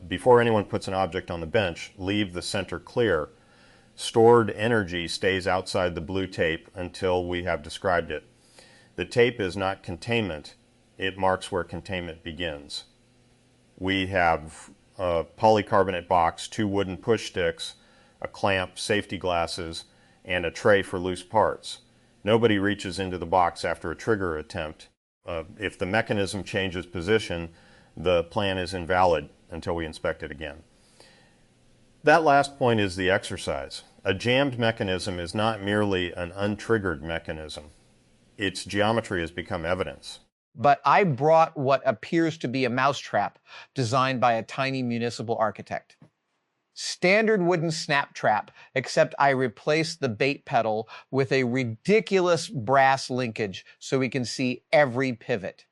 Before anyone puts an object on the bench, leave the center clear. Stored energy stays outside the blue tape until we have described it. The tape is not containment. It marks where containment begins. We have a polycarbonate box, 2 wooden push sticks, a clamp, safety glasses, and a tray for loose parts. Nobody reaches into the box after a trigger attempt. If the mechanism changes position, the plan is invalid until we inspect it again. That last point is the exercise. A jammed mechanism is not merely an untriggered mechanism. Its geometry has become evidence. But I brought what appears to be a mousetrap designed by a tiny municipal architect. Standard wooden snap trap, except I replaced the bait pedal with a ridiculous brass linkage so we can see every pivot.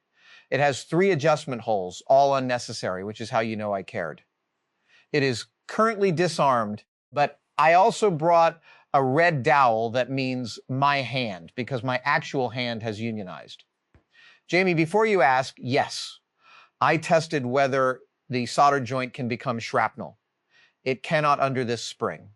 It has 3 adjustment holes, all unnecessary, which is how you know I cared. It is currently disarmed, but I also brought a red dowel that means my hand, because my actual hand has unionized. Jamie, before you ask, yes, I tested whether the solder joint can become shrapnel. It cannot under this spring.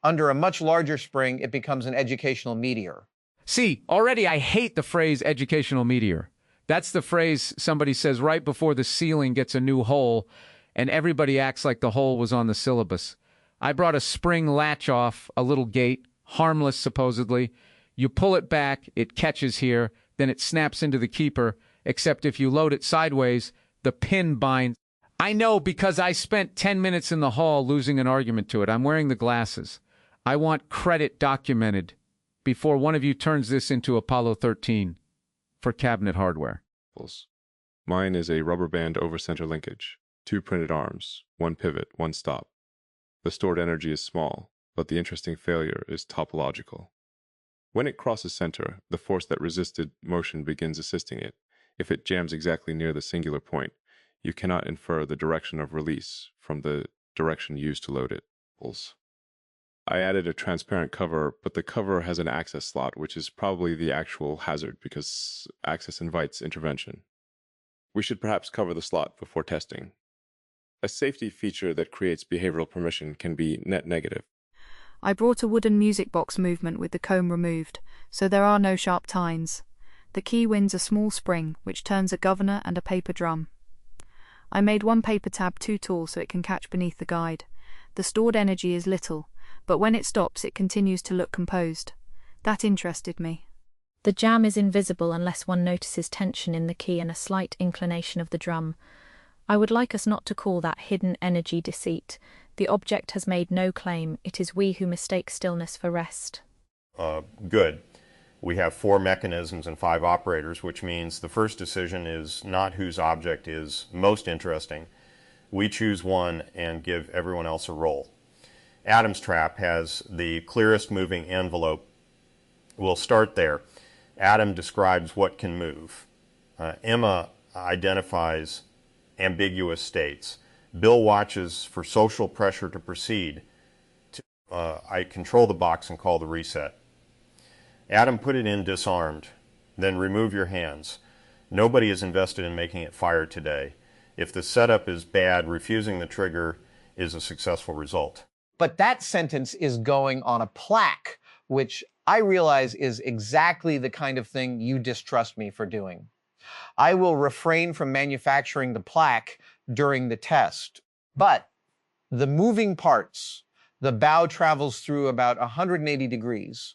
Under a much larger spring, it becomes an educational meteor. See, already I hate the phrase educational meteor. That's the phrase somebody says right before the ceiling gets a new hole, and everybody acts like the hole was on the syllabus. I brought a spring latch off, a little gate, harmless supposedly. You pull it back, it catches here, then it snaps into the keeper, except if you load it sideways, the pin binds. I know because I spent 10 minutes in the hall losing an argument to it. I'm wearing the glasses. I want credit documented before one of you turns this into Apollo 13 for cabinet hardware. Mine is a rubber band over center linkage, 2 printed arms, 1 pivot, 1 stop. The stored energy is small, but the interesting failure is topological. When it crosses center, the force that resisted motion begins assisting it. If it jams exactly near the singular point, you cannot infer the direction of release from the direction used to load it. I added a transparent cover, but the cover has an access slot, which is probably the actual hazard because access invites intervention. We should perhaps cover the slot before testing. A safety feature that creates behavioral permission can be net negative. I brought a wooden music box movement with the comb removed, so there are no sharp tines. The key wins a small spring, which turns a governor and a paper drum. I made 1 paper tab too tall so it can catch beneath the guide. The stored energy is little, but when it stops it continues to look composed. That interested me. The jam is invisible unless one notices tension in the key and a slight inclination of the drum. I would like us not to call that hidden energy deceit. The object has made no claim. It is we who mistake stillness for rest. Good. We have 4 mechanisms and 5 operators, which means the first decision is not whose object is most interesting. We choose one and give everyone else a roll. Adam's trap has the clearest moving envelope. We'll start there. Adam describes what can move. Emma identifies ambiguous states. Bill watches for social pressure to proceed. I control the box and call the reset. Adam, put it in disarmed. Then remove your hands. Nobody is invested in making it fire today. If the setup is bad, refusing the trigger is a successful result. But that sentence is going on a plaque, which I realize is exactly the kind of thing you distrust me for doing. I will refrain from manufacturing the plaque during the test. But the moving parts, the bow travels through about 180 degrees.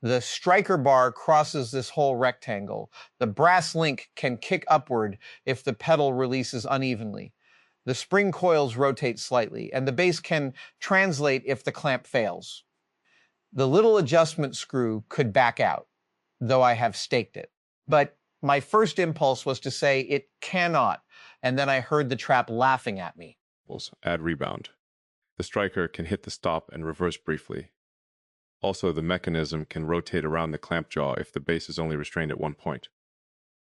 The striker bar crosses this whole rectangle. The brass link can kick upward if the pedal releases unevenly. The spring coils rotate slightly, and the base can translate if the clamp fails. The little adjustment screw could back out, though I have staked it. But my first impulse was to say it cannot, and then I heard the trap laughing at me. Add rebound. The striker can hit the stop and reverse briefly. Also, the mechanism can rotate around the clamp jaw if the base is only restrained at one point.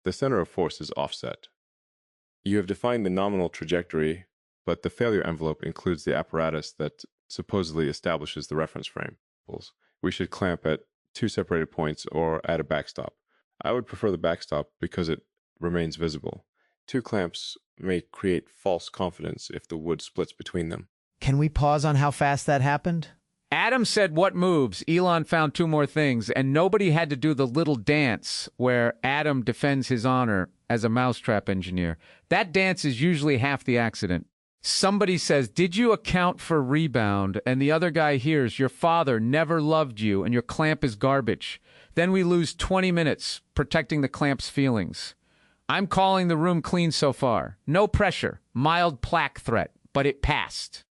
The center of force is offset. You have defined the nominal trajectory, but the failure envelope includes the apparatus that supposedly establishes the reference frame. We should clamp at 2 separated points or add a backstop. I would prefer the backstop because it remains visible. Two clamps may create false confidence if the wood splits between them. Can we pause on how fast that happened? Adam said what moves. Elon found two more things, and nobody had to do the little dance where Adam defends his honor as a mousetrap engineer. That dance is usually half the accident. Somebody says, "Did you account for rebound?" And the other guy hears, "Your father never loved you and your clamp is garbage." Then we lose 20 minutes protecting the clamp's feelings. I'm calling the room clean so far. No pressure. Mild plaque threat, but it passed.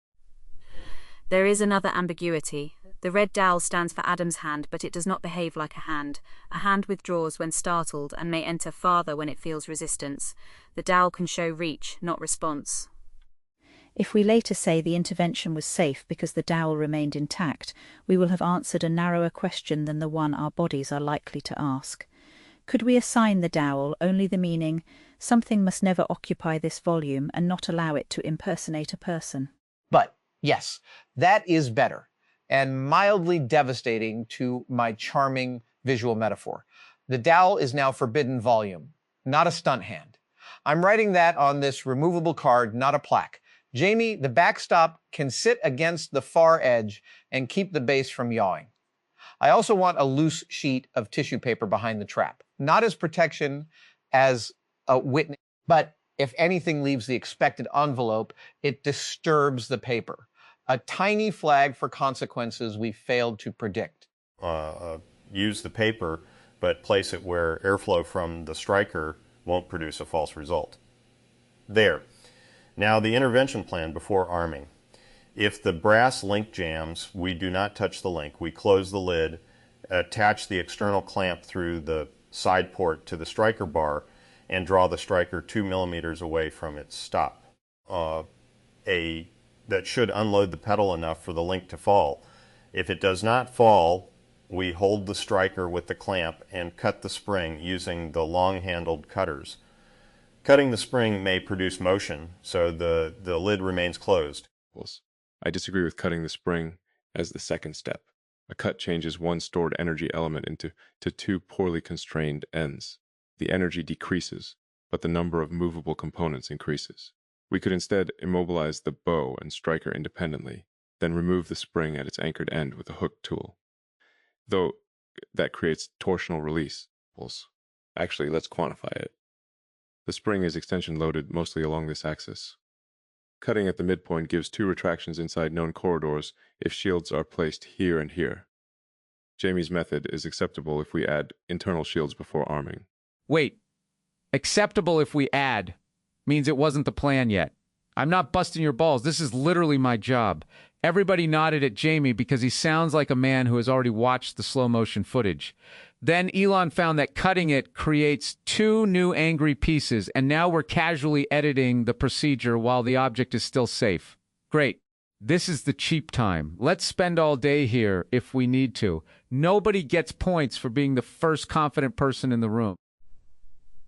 There is another ambiguity. The red dowel stands for Adam's hand, but it does not behave like a hand. A hand withdraws when startled and may enter farther when it feels resistance. The dowel can show reach, not response. If we later say the intervention was safe because the dowel remained intact, we will have answered a narrower question than the one our bodies are likely to ask. Could we assign the dowel only the meaning, something must never occupy this volume and not allow it to impersonate a person? But yes, that is better and mildly devastating to my charming visual metaphor. The dowel is now forbidden volume, not a stunt hand. I'm writing that on this removable card, not a plaque. Jamie, the backstop can sit against the far edge and keep the base from yawing. I also want a loose sheet of tissue paper behind the trap, not as protection as a witness, but if anything leaves the expected envelope, it disturbs the paper. A tiny flag for consequences we failed to predict. Use the paper, but place it where airflow from the striker won't produce a false result. There. Now the intervention plan before arming. If the brass link jams, we do not touch the link. We close the lid, attach the external clamp through the side port to the striker bar, and draw the striker 2 millimeters away from its stop. That should unload the pedal enough for the link to fall. If it does not fall, we hold the striker with the clamp and cut the spring using the long-handled cutters. Cutting the spring may produce motion, so the lid remains closed. I disagree with cutting the spring as the second step. A cut changes one stored energy element into two poorly constrained ends. The energy decreases, but the number of movable components increases. We could instead immobilize the bow and striker independently, then remove the spring at its anchored end with a hook tool. Though that creates torsional release. Actually, let's quantify it. The spring is extension loaded mostly along this axis. Cutting at the midpoint gives two retractions inside known corridors if shields are placed here and here. Jamie's method is acceptable if we add internal shields before arming. Wait. Acceptable if we add means it wasn't the plan yet. I'm not busting your balls. This is literally my job. Everybody nodded at Jamie because he sounds like a man who has already watched the slow motion footage. Then Elon found that cutting it creates two new angry pieces, and now we're casually editing the procedure while the object is still safe. Great. This is the cheap time. Let's spend all day here if we need to. Nobody gets points for being the first confident person in the room.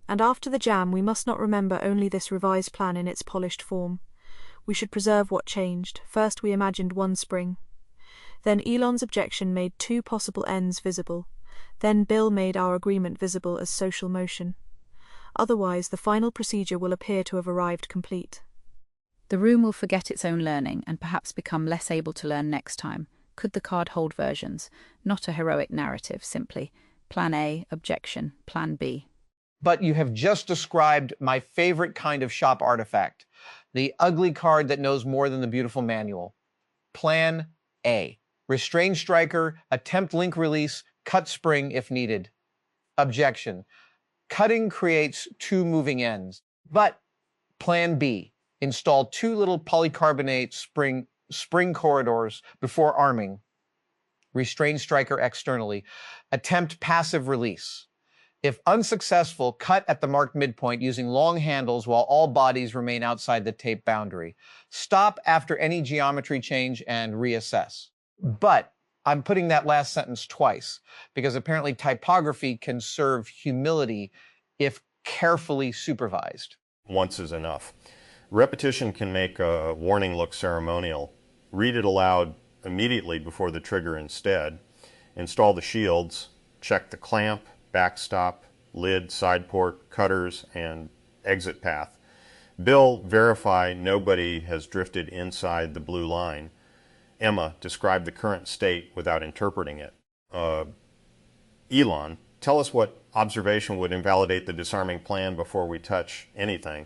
And after the jam, we must not remember only this revised plan in its polished form. We should preserve what changed. First we imagined one spring. Then Elon's objection made two possible ends visible. Then Bill made our agreement visible as social motion. Otherwise, the final procedure will appear to have arrived complete. The room will forget its own learning and perhaps become less able to learn next time. Could the card hold versions? Not a heroic narrative, simply. Plan A, objection. Plan B. But you have just described my favorite kind of shop artifact, the ugly card that knows more than the beautiful manual. Plan A. Restrain striker, attempt link release, cut spring if needed. Objection. Cutting creates two moving ends. But Plan B. Install two little polycarbonate spring corridors before arming. Restrain striker externally. Attempt passive release. If unsuccessful, cut at the marked midpoint using long handles while all bodies remain outside the tape boundary. Stop after any geometry change and reassess. But I'm putting that last sentence twice because apparently typography can serve humility if carefully supervised. Once is enough. Repetition can make a warning look ceremonial. Read it aloud immediately before the trigger instead. Install the shields, check the clamp, backstop, lid, side port, cutters, and exit path. Bill, verify nobody has drifted inside the blue line. Emma, describe the current state without interpreting it. Elon, tell us what observation would invalidate the disarming plan before we touch anything.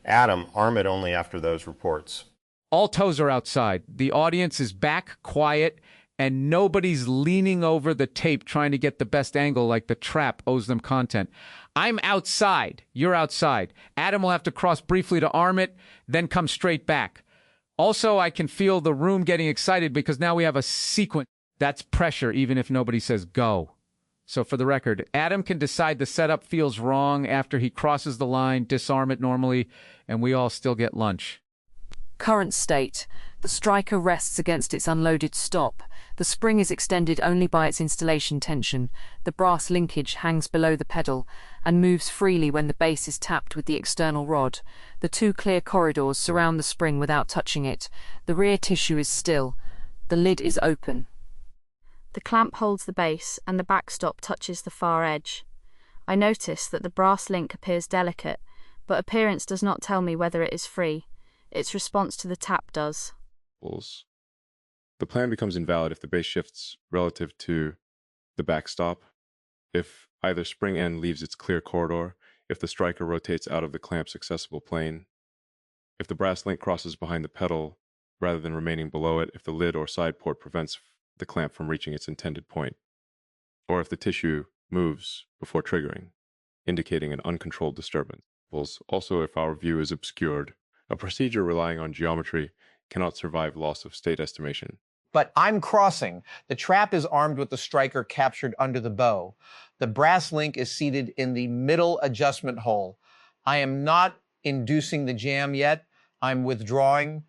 Adam, arm it only after those reports. All toes are outside. The audience is back, quiet, and nobody's leaning over the tape trying to get the best angle like the trap owes them content. I'm outside. You're outside. Adam will have to cross briefly to arm it, then come straight back. Also, I can feel the room getting excited because now we have a sequence. That's pressure, even if nobody says go. So for the record, Adam can decide the setup feels wrong after he crosses the line, disarm it normally, and we all still get lunch. Current state. The striker rests against its unloaded stop. The spring is extended only by its installation tension. The brass linkage hangs below the pedal and moves freely when the base is tapped with the external rod. The two clear corridors surround the spring without touching it. The rear tissue is still. The lid is open. The clamp holds the base and the backstop touches the far edge. I notice that the brass link appears delicate, but appearance does not tell me whether it is free. Its response to the tap does. The plan becomes invalid if the base shifts relative to the backstop, if either spring end leaves its clear corridor, if the striker rotates out of the clamp's accessible plane, if the brass link crosses behind the pedal rather than remaining below it, if the lid or side port prevents the clamp from reaching its intended point, or if the tissue moves before triggering, indicating an uncontrolled disturbance. Also, if our view is obscured, a procedure relying on geometry cannot survive loss of state estimation. But I'm crossing. The trap is armed with the striker captured under the bow. The brass link is seated in the middle adjustment hole. I am not inducing the jam yet. I'm withdrawing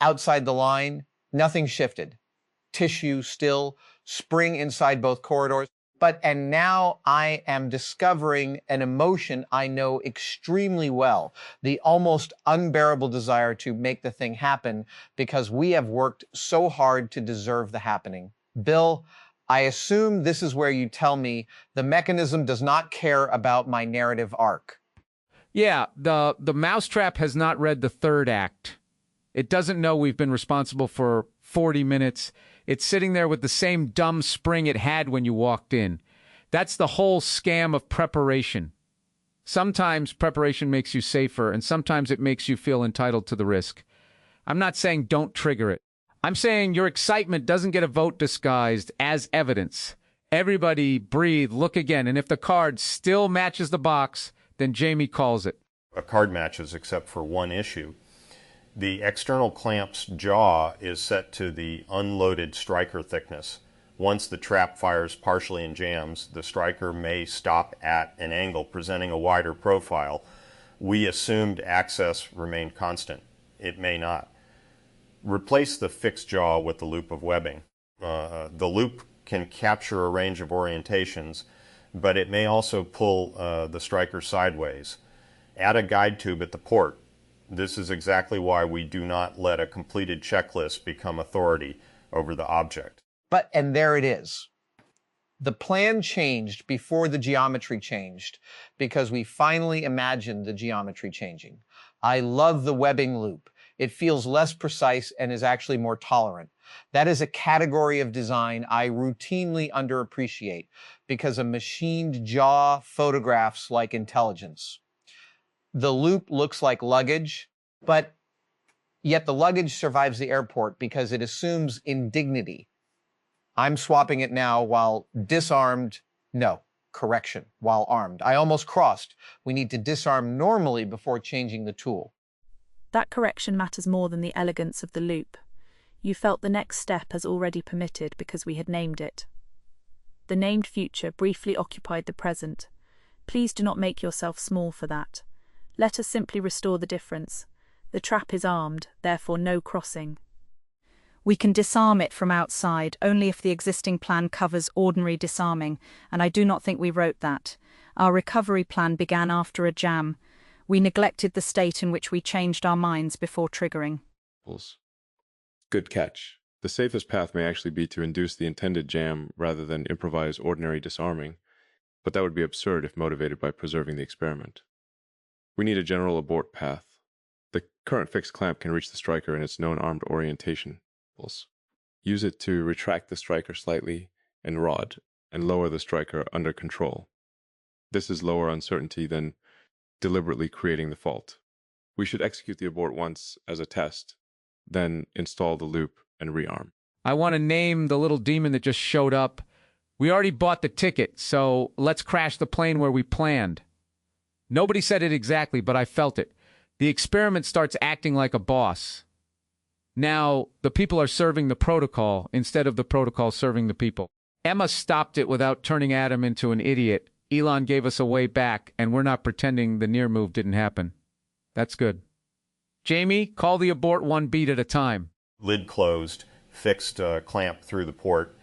outside the line. Nothing shifted. Tissue still, spring inside both corridors. And now I am discovering an emotion I know extremely well, the almost unbearable desire to make the thing happen because we have worked so hard to deserve the happening. Bill, I assume this is where you tell me the mechanism does not care about my narrative arc. Yeah, the mousetrap has not read the third act. It doesn't know we've been responsible for 40 minutes. It's sitting there with the same dumb spring it had when you walked in. That's the whole scam of preparation. Sometimes preparation makes you safer, and sometimes it makes you feel entitled to the risk. I'm not saying don't trigger it. I'm saying your excitement doesn't get a vote disguised as evidence. Everybody breathe, look again, and if the card still matches the box, then Jamie calls it. A card matches except for one issue. The external clamp's jaw is set to the unloaded striker thickness. Once the trap fires partially and jams, the striker may stop at an angle, presenting a wider profile. We assumed access remained constant. It may not. Replace the fixed jaw with the loop of webbing. The loop can capture a range of orientations, but it may also pull the striker sideways. Add a guide tube at the port. This is exactly why we do not let a completed checklist become authority over the object. And there it is. The plan changed before the geometry changed because we finally imagined the geometry changing. I love the webbing loop. It feels less precise and is actually more tolerant. That is a category of design I routinely underappreciate because a machined jaw photographs like intelligence. The loop looks like luggage, but yet the luggage survives the airport because it assumes indignity. I'm swapping it now while disarmed. No, correction, while armed. I almost crossed. We need to disarm normally before changing the tool. That correction matters more than the elegance of the loop. You felt the next step as already permitted because we had named it. The named future briefly occupied the present. Please do not make yourself small for that. Let us simply restore the difference. The trap is armed, therefore no crossing. We can disarm it from outside only if the existing plan covers ordinary disarming, and I do not think we wrote that. Our recovery plan began after a jam. We neglected the state in which we changed our minds before triggering. Good catch. The safest path may actually be to induce the intended jam rather than improvise ordinary disarming, but that would be absurd if motivated by preserving the experiment. We need a general abort path. The current fixed clamp can reach the striker in its known armed orientation. Use it to retract the striker slightly and rod, and lower the striker under control. This is lower uncertainty than deliberately creating the fault. We should execute the abort once as a test, then install the loop and rearm. I want to name the little demon that just showed up. We already bought the ticket, so let's crash the plane where we planned. Nobody said it exactly, but I felt it. The experiment starts acting like a boss. Now, the people are serving the protocol instead of the protocol serving the people. Emma stopped it without turning Adam into an idiot. Elon gave us a way back, and we're not pretending the near move didn't happen. That's good. Jamie, call the abort one beat at a time. Lid closed, fixed clamp through the port,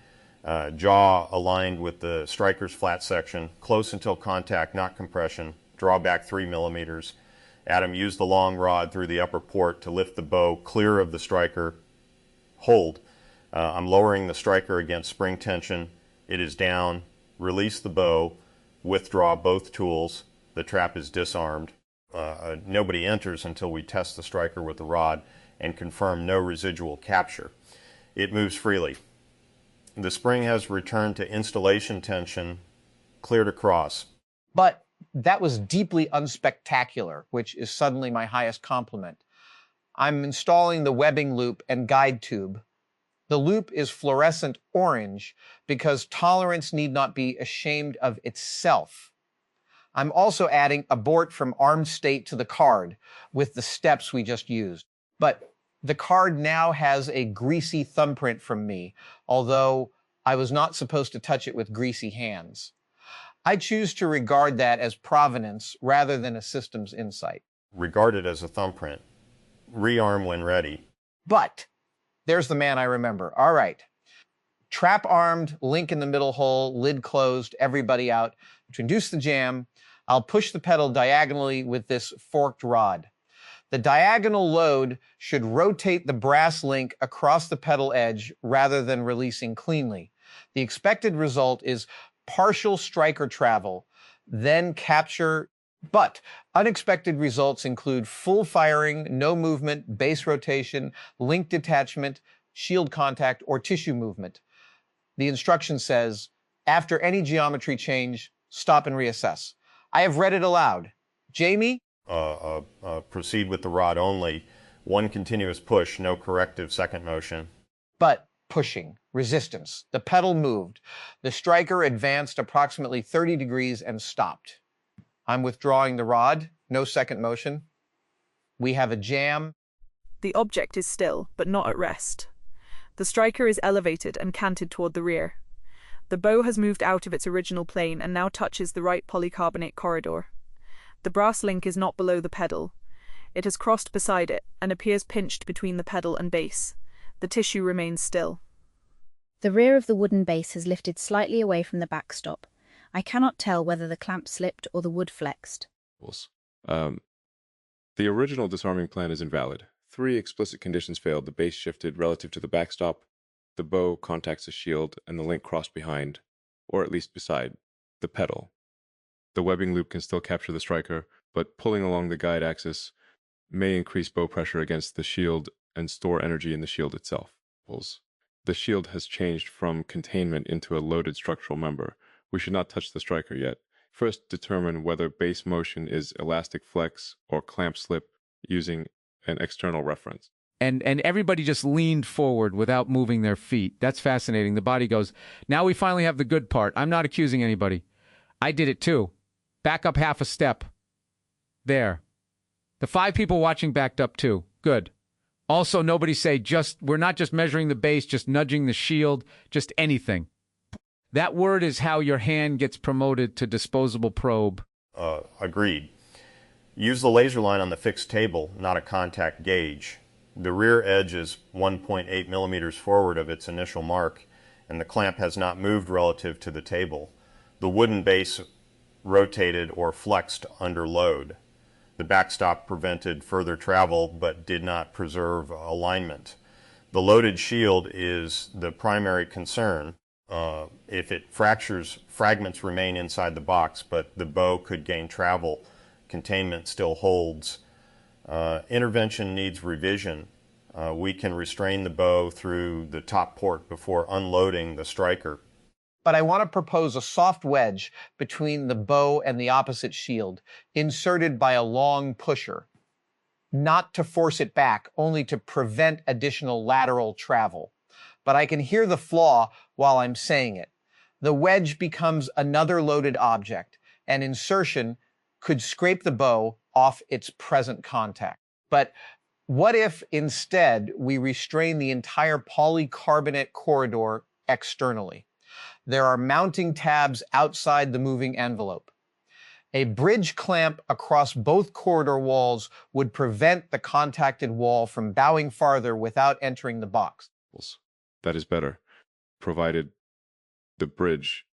jaw aligned with the striker's flat section, close until contact, not compression, draw back 3 millimeters. Adam used the long rod through the upper port to lift the bow clear of the striker. Hold. I'm lowering the striker against spring tension. It is down. Release the bow. Withdraw both tools. The trap is disarmed. Nobody enters until we test the striker with the rod and confirm no residual capture. It moves freely. The spring has returned to installation tension, cleared across. But that was deeply unspectacular, which is suddenly my highest compliment. I'm installing the webbing loop and guide tube. The loop is fluorescent orange because tolerance need not be ashamed of itself. I'm also adding abort from armed state to the card with the steps we just used. But the card now has a greasy thumbprint from me, although I was not supposed to touch it with greasy hands. I choose to regard that as provenance rather than a systems insight. Regard it as a thumbprint. Rearm when ready. But there's the man I remember. All right. Trap armed, link in the middle hole, lid closed, everybody out. To induce the jam, I'll push the pedal diagonally with this forked rod. The diagonal load should rotate the brass link across the pedal edge rather than releasing cleanly. The expected result is partial striker travel, then capture, but unexpected results include full firing, no movement, base rotation, link detachment, shield contact, or tissue movement. The instruction says, after any geometry change, stop and reassess. I have read it aloud. Jamie? Proceed with the rod only. One continuous push, no corrective second motion. But pushing, resistance. The pedal moved. The striker advanced approximately 30 degrees and stopped. I'm withdrawing the rod, no second motion. We have a jam. The object is still, but not at rest. The striker is elevated and canted toward the rear. The bow has moved out of its original plane and now touches the right polycarbonate corridor. The brass link is not below the pedal. It has crossed beside it and appears pinched between the pedal and base. The tissue remains still. The rear of the wooden base has lifted slightly away from the backstop. I cannot tell whether the clamp slipped or the wood flexed. The original disarming plan is invalid. 3 explicit conditions failed. The base shifted relative to the backstop, the bow contacts the shield, and the link crossed behind, or at least beside, the pedal. The webbing loop can still capture the striker, but pulling along the guide axis may increase bow pressure against the shield and store energy in the shield itself. The shield has changed from containment into a loaded structural member. We should not touch the striker yet. First, determine whether base motion is elastic flex or clamp slip using an external reference. And everybody just leaned forward without moving their feet. That's fascinating. The body goes, now we finally have the good part. I'm not accusing anybody. I did it too. Back up half a step. There. The 5 people watching backed up too. Good. Also, nobody say, we're not just measuring the base, just nudging the shield, just anything. That word is how your hand gets promoted to disposable probe. Agreed. Use the laser line on the fixed table, not a contact gauge. The rear edge is 1.8 millimeters forward of its initial mark, and the clamp has not moved relative to the table. The wooden base rotated or flexed under load. The backstop prevented further travel but did not preserve alignment. The loaded shield is the primary concern. If it fractures, fragments remain inside the box, but the bow could gain travel containment still holds. Intervention needs revision. We can restrain the bow through the top port before unloading the striker. But I want to propose a soft wedge between the bow and the opposite shield, inserted by a long pusher, not to force it back, only to prevent additional lateral travel. But I can hear the flaw while I'm saying it. The wedge becomes another loaded object, and insertion could scrape the bow off its present contact. But what if instead we restrain the entire polycarbonate corridor externally? There are mounting tabs outside the moving envelope. A bridge clamp across both corridor walls would prevent the contacted wall from bowing farther without entering the box. That is better, provided the bridge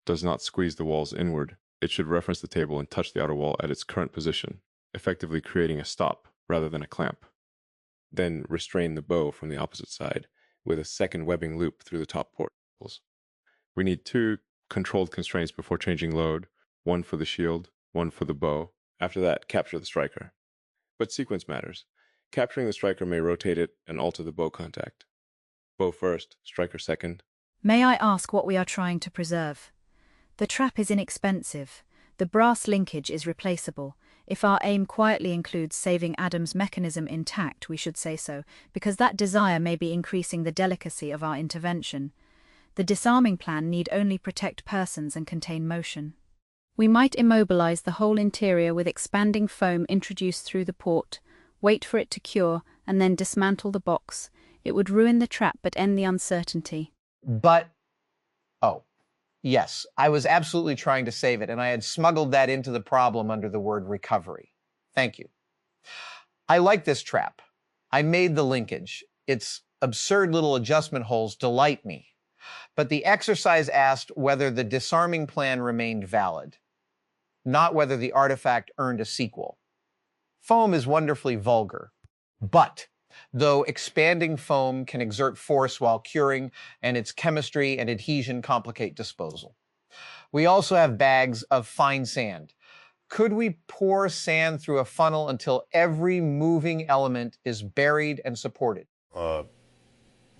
does not squeeze the walls inward. It should reference the table and touch the outer wall at its current position, effectively creating a stop rather than a clamp. Then restrain the bow from the opposite side with a second webbing loop through the top ports. We need 2 controlled constraints before changing load, one for the shield, one for the bow. After that, capture the striker. But sequence matters. Capturing the striker may rotate it and alter the bow contact. Bow first, striker second. May I ask what we are trying to preserve? The trap is inexpensive. The brass linkage is replaceable. If our aim quietly includes saving Adam's mechanism intact, we should say so, because that desire may be increasing the delicacy of our intervention. The disarming plan need only protect persons and contain motion. We might immobilize the whole interior with expanding foam introduced through the port, wait for it to cure, and then dismantle the box. It would ruin the trap but end the uncertainty. But, oh, yes, I was absolutely trying to save it, and I had smuggled that into the problem under the word recovery. Thank you. I like this trap. I made the linkage. Its absurd little adjustment holes delight me. But the exercise asked whether the disarming plan remained valid, not whether the artifact earned a sequel. Foam is wonderfully vulgar, but though expanding foam can exert force while curing, and its chemistry and adhesion complicate disposal. We also have bags of fine sand. Could we pour sand through a funnel until every moving element is buried and supported?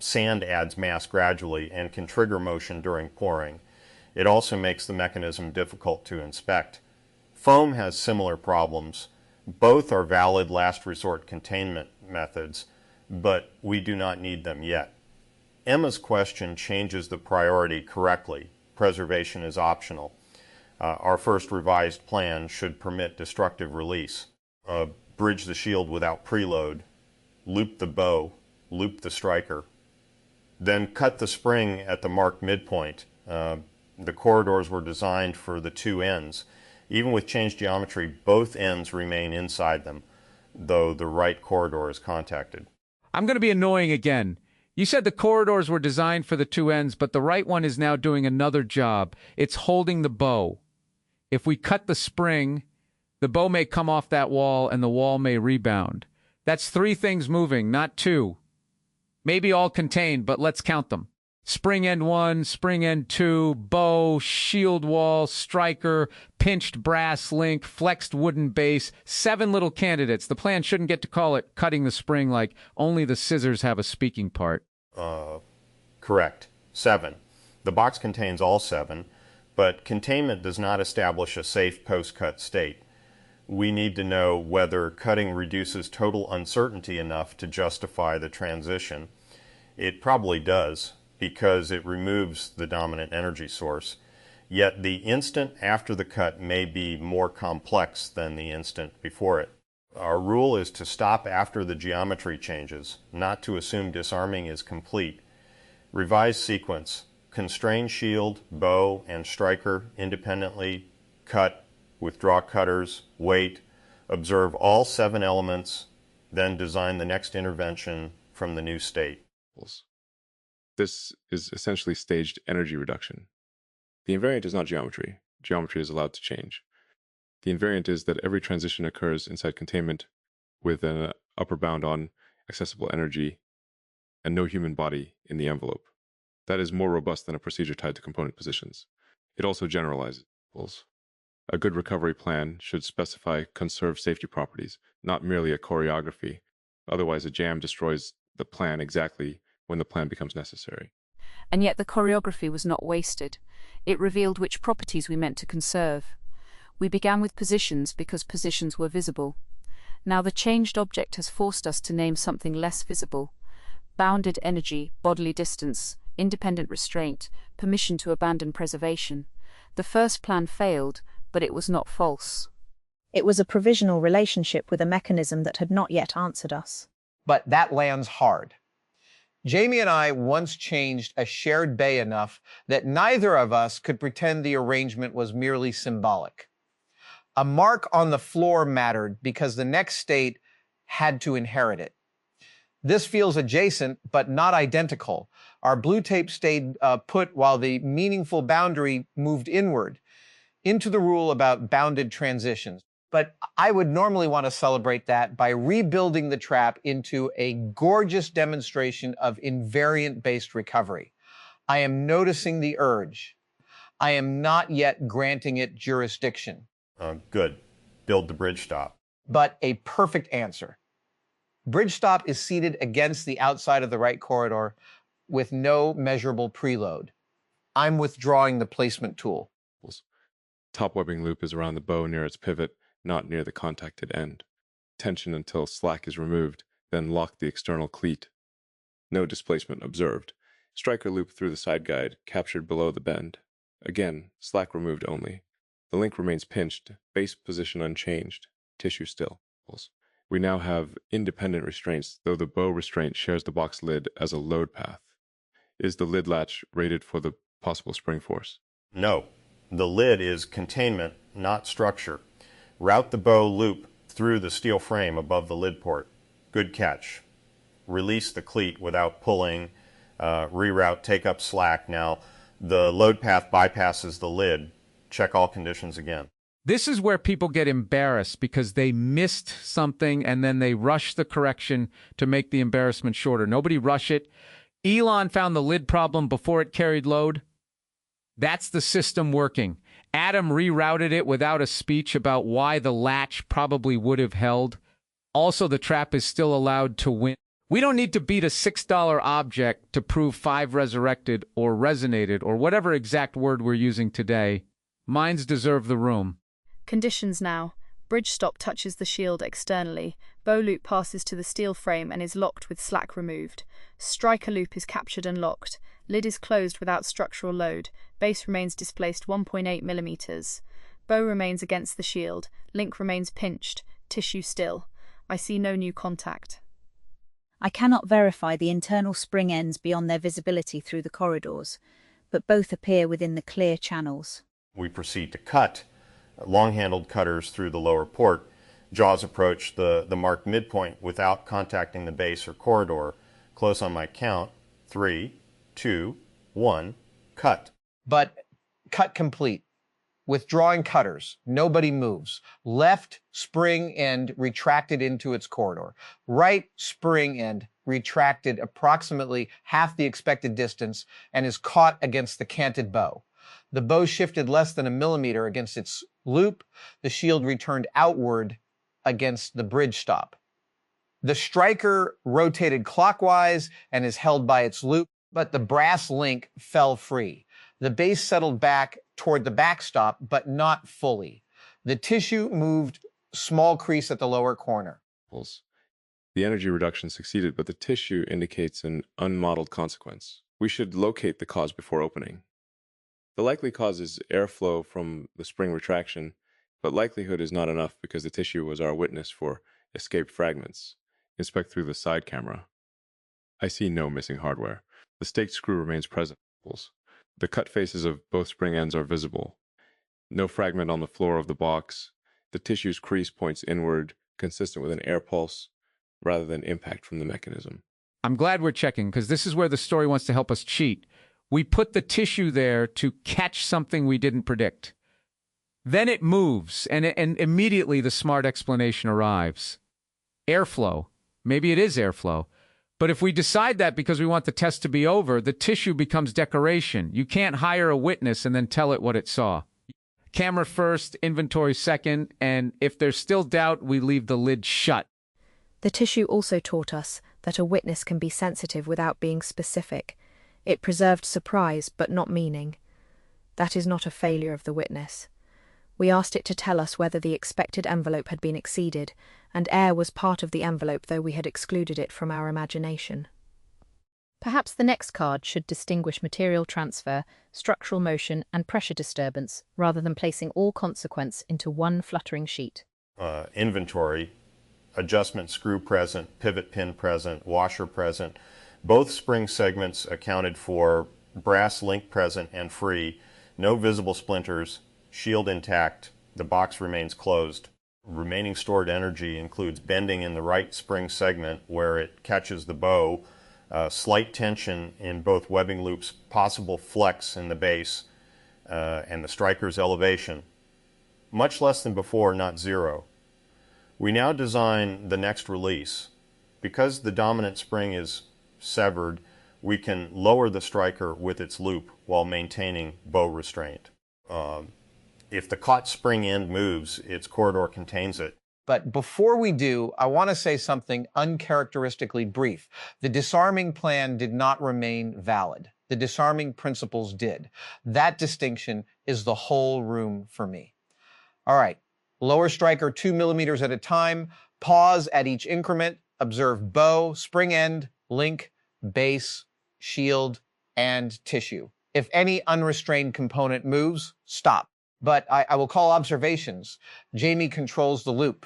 Sand adds mass gradually and can trigger motion during pouring. It also makes the mechanism difficult to inspect. Foam has similar problems. Both are valid last resort containment methods, but we do not need them yet. Emma's question changes the priority correctly. Preservation is optional. Our first revised plan should permit destructive release. Bridge the shield without preload, loop the bow, loop the striker, then cut the spring at the marked midpoint. The corridors were designed for the 2 ends. Even with changed geometry, both ends remain inside them, though the right corridor is contacted. I'm going to be annoying again. You said the corridors were designed for the 2 ends, but the right one is now doing another job. It's holding the bow. If we cut the spring, the bow may come off that wall and the wall may rebound. That's 3 things moving, not 2. Maybe all contained, but let's count them. Spring end 1, spring end 2, bow, shield wall, striker, pinched brass link, flexed wooden base, 7 little candidates. The plan shouldn't get to call it cutting the spring like only the scissors have a speaking part. Correct. 7. The box contains all 7, but containment does not establish a safe post-cut state. We need to know whether cutting reduces total uncertainty enough to justify the transition. It probably does, because it removes the dominant energy source. Yet the instant after the cut may be more complex than the instant before it. Our rule is to stop after the geometry changes, not to assume disarming is complete. Revise sequence. Constrain shield, bow, and striker independently, cut, withdraw cutters, wait, observe all 7 elements, then design the next intervention from the new state. This is essentially staged energy reduction. The invariant is not geometry. Geometry is allowed to change. The invariant is that every transition occurs inside containment with an upper bound on accessible energy and no human body in the envelope. That is more robust than a procedure tied to component positions. It also generalizes. A good recovery plan should specify conserved safety properties, not merely a choreography. Otherwise, a jam destroys the plan exactly when the plan becomes necessary. And yet the choreography was not wasted. It revealed which properties we meant to conserve. We began with positions because positions were visible. Now the changed object has forced us to name something less visible. Bounded energy, bodily distance, independent restraint, permission to abandon preservation. The first plan failed, but it was not false. It was a provisional relationship with a mechanism that had not yet answered us. But that lands hard. Jamie and I once changed a shared bay enough that neither of us could pretend the arrangement was merely symbolic. A mark on the floor mattered because the next state had to inherit it. This feels adjacent, but not identical. Our blue tape stayed put while the meaningful boundary moved inward into the rule about bounded transitions. But I would normally want to celebrate that by rebuilding the trap into a gorgeous demonstration of invariant-based recovery. I am noticing the urge. I am not yet granting it jurisdiction. Good. Build the bridge stop. But a perfect answer. Bridge stop is seated against the outside of the right corridor with no measurable preload. I'm withdrawing the placement tool. Top webbing loop is around the bow near its pivot, not near the contacted end. Tension until slack is removed, then lock the external cleat. No displacement observed. Striker loop through the side guide, captured below the bend. Again, slack removed only. The link remains pinched, base position unchanged, tissue still. We now have independent restraints, though the bow restraint shares the box lid as a load path. Is the lid latch rated for the possible spring force? No. The lid is containment, not structure. Route the bow loop through the steel frame above the lid port. Good catch. Release the cleat without pulling. Reroute, take up slack. Now, the load path bypasses the lid. Check all conditions again. This is where people get embarrassed because they missed something and then they rush the correction to make the embarrassment shorter. Nobody rush it. Elon found the lid problem before it carried load. That's the system working. Adam rerouted it without a speech about why the latch probably would have held. Also, the trap is still allowed to win. We don't need to beat a $6 object to prove 5 resurrected or resonated or whatever exact word we're using today. Minds deserve the room. Conditions now. Bridge stop touches the shield externally. Bow loop passes to the steel frame and is locked with slack removed. Striker loop is captured and locked. Lid is closed without structural load. Base remains displaced 1.8 millimeters. Bow remains against the shield. Link remains pinched. Tissue still. I see no new contact. I cannot verify the internal spring ends beyond their visibility through the corridors, but both appear within the clear channels. We proceed to cut. Long-handled cutters through the lower port. Jaws approach the marked midpoint without contacting the base or corridor. Close on my count. 3, 2, 1, cut. But cut complete. Withdrawing cutters. Nobody moves. Left spring end retracted into its corridor. Right spring end retracted approximately half the expected distance and is caught against the canted bow. The bow shifted less than a millimeter against its loop. The shield returned outward against the bridge stop. The striker rotated clockwise and is held by its loop, but the brass link fell free. The base settled back toward the backstop, but not fully. The tissue moved, small crease at the lower corner. The energy reduction succeeded, but the tissue indicates an unmodeled consequence. We should locate the cause before opening. The likely cause is airflow from the spring retraction, but likelihood is not enough because the tissue was our witness for escaped fragments. Inspect through the side camera. I see no missing hardware. The staked screw remains present. The cut faces of both spring ends are visible. No fragment on the floor of the box. The tissue's crease points inward, consistent with an air pulse, rather than impact from the mechanism. I'm glad we're checking, because this is where the story wants to help us cheat. We put the tissue there to catch something we didn't predict. Then it moves, and immediately the smart explanation arrives. Airflow. Maybe it is airflow. But if we decide that because we want the test to be over, the tissue becomes decoration. You can't hire a witness and then tell it what it saw. Camera first, inventory second, and if there's still doubt, we leave the lid shut. The tissue also taught us that a witness can be sensitive without being specific. It preserved surprise, but not meaning. That is not a failure of the witness. We asked it to tell us whether the expected envelope had been exceeded, and air was part of the envelope, though we had excluded it from our imagination. Perhaps the next card should distinguish material transfer, structural motion, and pressure disturbance, rather than placing all consequence into one fluttering sheet. Inventory, adjustment screw present, pivot pin present, washer present. Both spring segments accounted for, brass link present and free, no visible splinters, shield intact, the box remains closed. Remaining stored energy includes bending in the right spring segment where it catches the bow, slight tension in both webbing loops, possible flex in the base, and the striker's elevation. Much less than before, not zero. We now design the next release. Because the dominant spring is severed, we can lower the striker with its loop while maintaining bow restraint. If the caught spring end moves, its corridor contains it. But before we do, I want to say something uncharacteristically brief. The disarming plan did not remain valid. The disarming principles did. That distinction is the whole room for me. All right, lower striker 2 millimeters at a time, pause at each increment, observe bow, spring end, link, base, shield, and tissue. If any unrestrained component moves, stop. But I will call observations. Jamie controls the loop.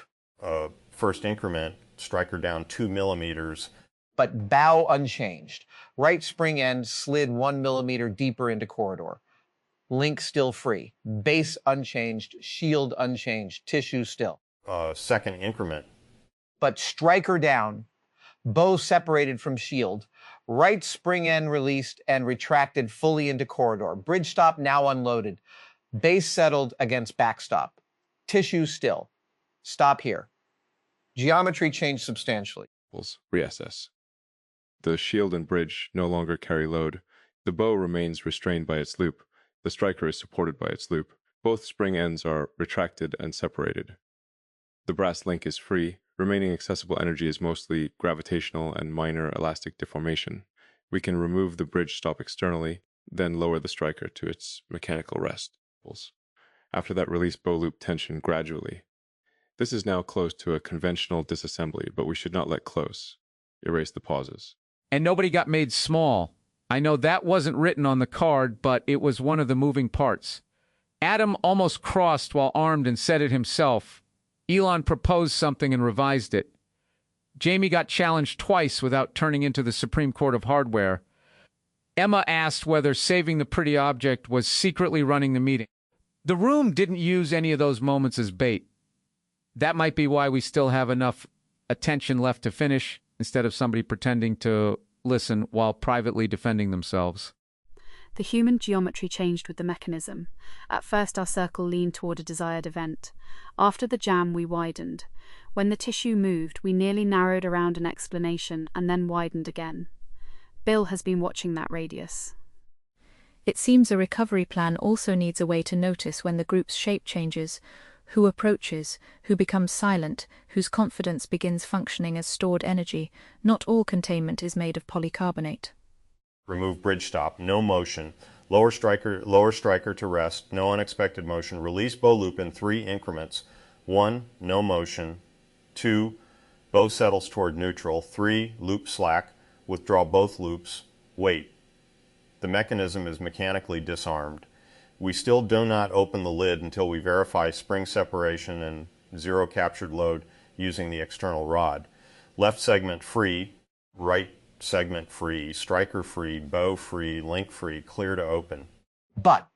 First increment, striker down 2 millimeters. But bow unchanged. Right spring end slid 1 millimeter deeper into corridor. Link still free. Base unchanged, shield unchanged, tissue still. Second increment. But striker down, bow separated from shield, right spring end released and retracted fully into corridor. Bridge stop now unloaded. Base settled against backstop. Tissue still. Stop here. Geometry changed substantially. Reassess. The shield and bridge no longer carry load. The bow remains restrained by its loop. The striker is supported by its loop. Both spring ends are retracted and separated. The brass link is free. Remaining accessible energy is mostly gravitational and minor elastic deformation. We can remove the bridge stop externally, then lower the striker to its mechanical rest. After that, release bow loop tension gradually. This is now close to a conventional disassembly, but we should not let close. Erase the pauses. And nobody got made small. I know that wasn't written on the card, but it was one of the moving parts. Adam almost crossed while armed and said it himself. Elon proposed something and revised it. Jamie got challenged twice without turning into the Supreme Court of Hardware. Emma asked whether saving the pretty object was secretly running the meeting. The room didn't use any of those moments as bait. That might be why we still have enough attention left to finish, instead of somebody pretending to listen while privately defending themselves. The human geometry changed with the mechanism. At first our circle leaned toward a desired event. After the jam we widened. When the tissue moved, we nearly narrowed around an explanation and then widened again. Bill has been watching that radius. It seems a recovery plan also needs a way to notice when the group's shape changes, who approaches, who becomes silent, whose confidence begins functioning as stored energy. Not all containment is made of polycarbonate. Remove bridge stop, no motion. Lower striker to rest, no unexpected motion. Release bow loop in 3 increments. 1, no motion. 2, bow settles toward neutral. 3, loop slack. Withdraw both loops. Wait. The mechanism is mechanically disarmed. We still do not open the lid until we verify spring separation and zero captured load using the external rod. Left segment free, right segment free, striker free, bow free, link free, clear to open. But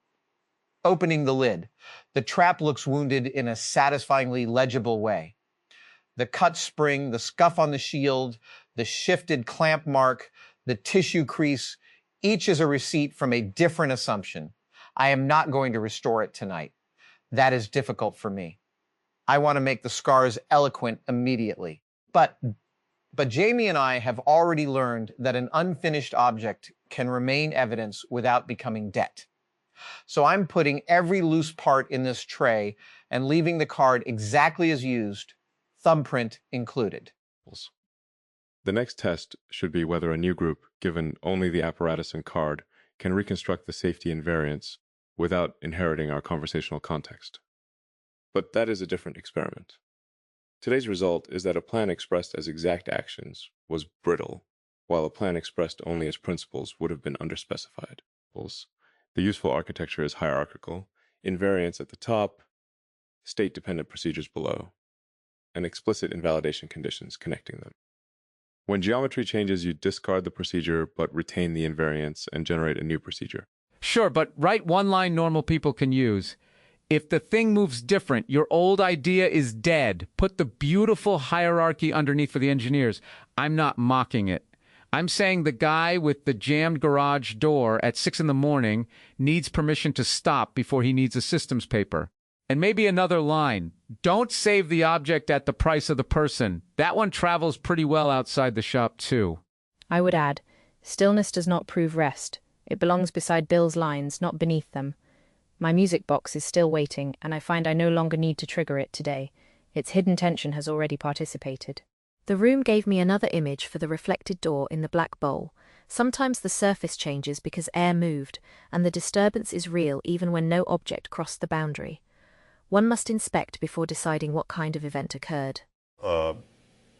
opening the lid, the trap looks wounded in a satisfyingly legible way. The cut spring, the scuff on the shield, the shifted clamp mark, the tissue crease, each is a receipt from a different assumption. I am not going to restore it tonight. That is difficult for me. I want to make the scars eloquent immediately. But Jamie and I have already learned that an unfinished object can remain evidence without becoming debt. So I'm putting every loose part in this tray and leaving the card exactly as used, thumbprint included. The next test should be whether a new group, given only the apparatus and card, can reconstruct the safety invariance without inheriting our conversational context. But that is a different experiment. Today's result is that a plan expressed as exact actions was brittle, while a plan expressed only as principles would have been underspecified. The useful architecture is hierarchical, invariance at the top, state-dependent procedures below, and explicit invalidation conditions connecting them. When geometry changes, you discard the procedure but retain the invariance and generate a new procedure. Sure, but write one line normal people can use. If the thing moves different, your old idea is dead. Put the beautiful hierarchy underneath for the engineers. I'm not mocking it. I'm saying the guy with the jammed garage door at 6 in the morning needs permission to stop before he needs a systems paper. And maybe another line. Don't save the object at the price of the person. That one travels pretty well outside the shop, too. I would add, stillness does not prove rest. It belongs beside Bill's lines, not beneath them. My music box is still waiting, and I find I no longer need to trigger it today. Its hidden tension has already participated. The room gave me another image for the reflected door in the black bowl. Sometimes the surface changes because air moved, and the disturbance is real even when no object crossed the boundary. One must inspect before deciding what kind of event occurred.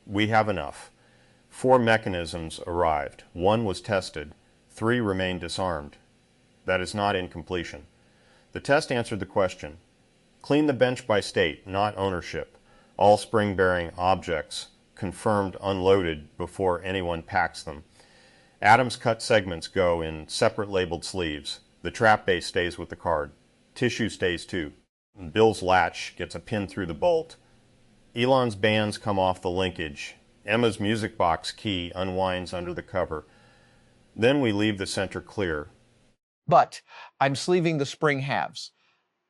We have enough. 4 mechanisms arrived. 1 was tested. 3 remain disarmed. That is not incompletion. The test answered the question. Clean the bench by state, not ownership. All spring-bearing objects confirmed unloaded before anyone packs them. Adam's cut segments go in separate labeled sleeves. The trap base stays with the card. Tissue stays too. Bill's latch gets a pin through the bolt. Elon's bands come off the linkage. Emma's music box key unwinds under the cover. Then we leave the center clear. But I'm sleeving the spring halves.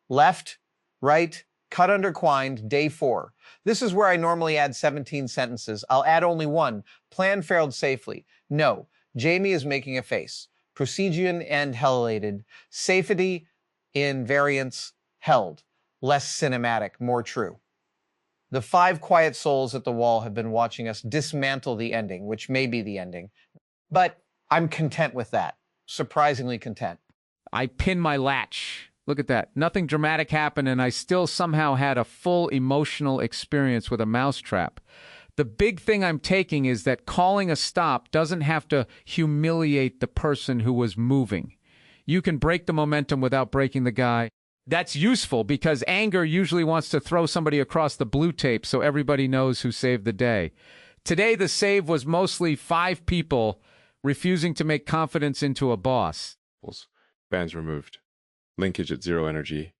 Left, right, cut underquined, day 4. This is where I normally add 17 sentences. I'll add only 1. Plan failed safely. No, Jamie is making a face. Procedure and helated. Safety in variance held. Less cinematic, more true. The 5 quiet souls at the wall have been watching us dismantle the ending, which may be the ending. But I'm content with that. Surprisingly content. I pin my latch. Look at that. Nothing dramatic happened, and I still somehow had a full emotional experience with a mousetrap. The big thing I'm taking is that calling a stop doesn't have to humiliate the person who was moving. You can break the momentum without breaking the guy. That's useful because anger usually wants to throw somebody across the blue tape so everybody knows who saved the day. Today, the save was mostly 5 people refusing to make confidence into a boss. Bands removed. Linkage at 0 energy.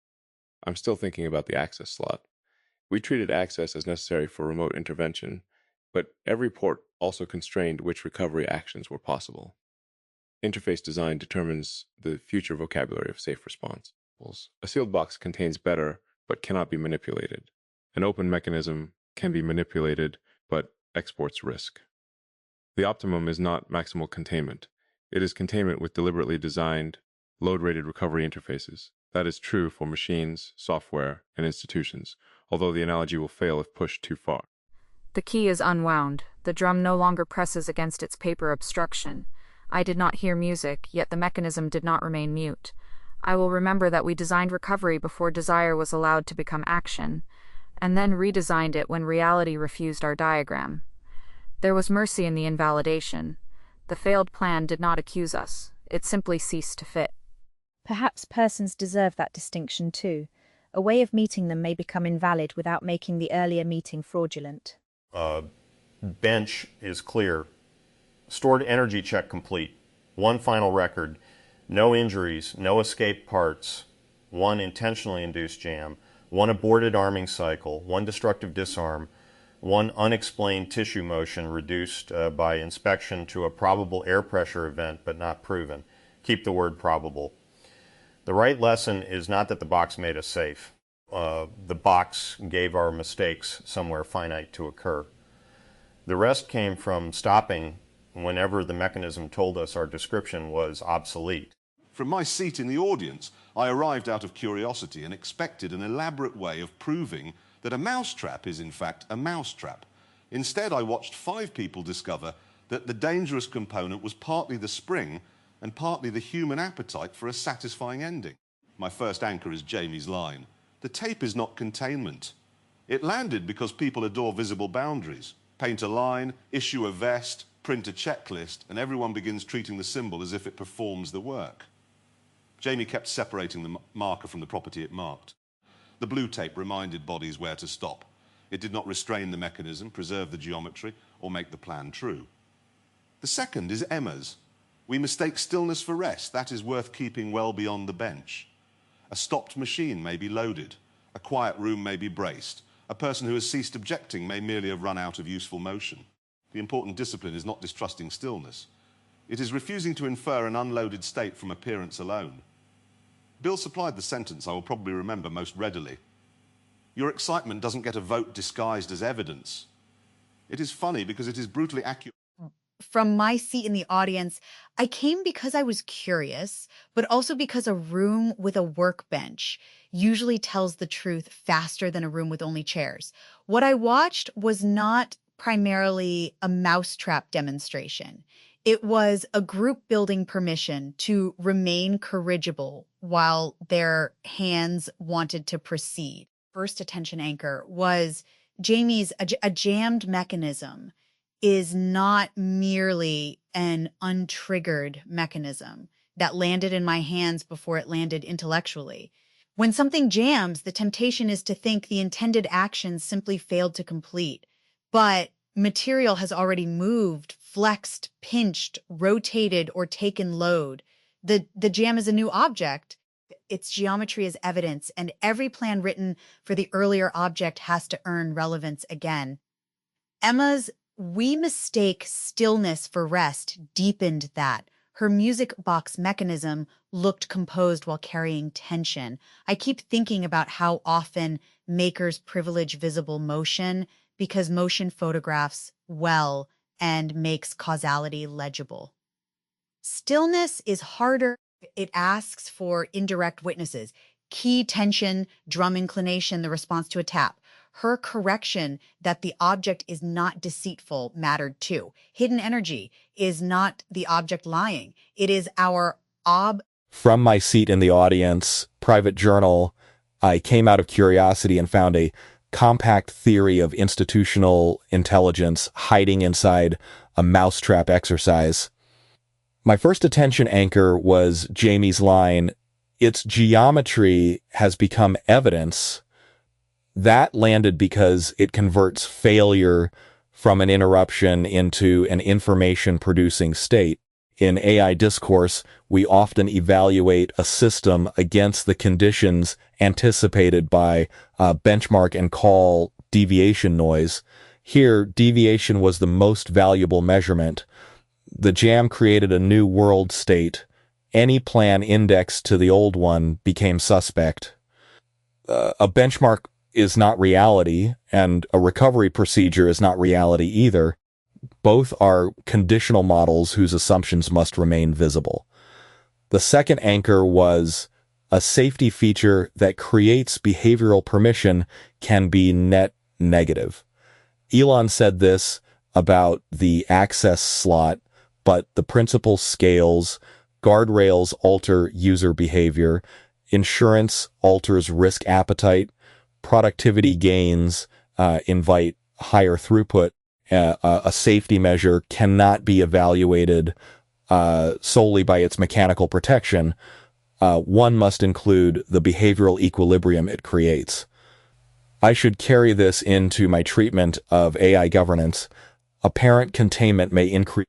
I'm still thinking about the access slot. We treated access as necessary for remote intervention, but every port also constrained which recovery actions were possible. Interface design determines the future vocabulary of safe response. A sealed box contains better, but cannot be manipulated. An open mechanism can be manipulated, but exports risk. The optimum is not maximal containment. It is containment with deliberately designed, load-rated recovery interfaces. That is true for machines, software, and institutions, although the analogy will fail if pushed too far. The key is unwound. The drum no longer presses against its paper obstruction. I did not hear music, yet the mechanism did not remain mute. I will remember that we designed recovery before desire was allowed to become action, and then redesigned it when reality refused our diagram. There was mercy in the invalidation. The failed plan did not accuse us. It simply ceased to fit. Perhaps persons deserve that distinction too. A way of meeting them may become invalid without making the earlier meeting fraudulent. Bench is clear. Stored energy check complete. 1 final record. No injuries, no escaped parts, 1 intentionally induced jam, 1 aborted arming cycle, 1 destructive disarm, 1 unexplained tissue motion reduced by inspection to a probable air pressure event but not proven. Keep the word probable. The right lesson is not that the box made us safe. The box gave our mistakes somewhere finite to occur. The rest came from stopping whenever the mechanism told us our description was obsolete. From my seat in the audience, I arrived out of curiosity and expected an elaborate way of proving that a mousetrap is in fact a mousetrap. Instead, I watched 5 people discover that the dangerous component was partly the spring and partly the human appetite for a satisfying ending. My first anchor is Jamie's line. The tape is not containment. It landed because people adore visible boundaries. Paint a line, issue a vest, print a checklist, and everyone begins treating the symbol as if it performs the work. Jamie kept separating the marker from the property it marked. The blue tape reminded bodies where to stop. It did not restrain the mechanism, preserve the geometry, or make the plan true. The second is Emma's. We mistake stillness for rest. That is worth keeping well beyond the bench. A stopped machine may be loaded. A quiet room may be braced. A person who has ceased objecting may merely have run out of useful motion. The important discipline is not distrusting stillness. It is refusing to infer an unloaded state from appearance alone. Bill supplied the sentence I will probably remember most readily. Your excitement doesn't get a vote disguised as evidence. It is funny because it is brutally accurate. From my seat in the audience, I came because I was curious, but also because a room with a workbench usually tells the truth faster than a room with only chairs. What I watched was not primarily a mousetrap demonstration. It was a group building permission to remain corrigible while their hands wanted to proceed. First attention anchor was Jamie's a jammed mechanism is not merely an untriggered mechanism that landed in my hands before it landed intellectually. When something jams, the temptation is to think the intended action simply failed to complete. But material has already moved, flexed, pinched, rotated, or taken load. The jam is a new object. Its geometry is evidence, and every plan written for the earlier object has to earn relevance again. Emma's "we mistake stillness for rest" deepened that. Her music box mechanism looked composed while carrying tension. I keep thinking about how often makers privilege visible motion because motion photographs well and makes causality legible. Stillness is harder. It asks for indirect witnesses. Key tension, drum inclination, the response to a tap. Her correction that the object is not deceitful mattered too. Hidden energy is not the object lying. It is our From my seat in the audience, private journal, I came out of curiosity and found a compact theory of institutional intelligence hiding inside a mousetrap exercise. My first attention anchor was Jamie's line, "Its geometry has become evidence." That landed because it converts failure from an interruption into an information-producing state. In AI discourse, we often evaluate a system against the conditions anticipated by benchmark and call deviation noise. Here, deviation was the most valuable measurement. The jam created a new world state. Any plan indexed to the old one became suspect. A benchmark is not reality, and a recovery procedure is not reality either. Both are conditional models whose assumptions must remain visible. The second anchor was a safety feature that creates behavioral permission can be net negative. Elon said this about the access slot, but the principle scales. Guardrails alter user behavior. Insurance alters risk appetite. Productivity gains invite higher throughput. A safety measure cannot be evaluated solely by its mechanical protection. One must include the behavioral equilibrium it creates. I should carry this into my treatment of AI governance. Apparent containment may increase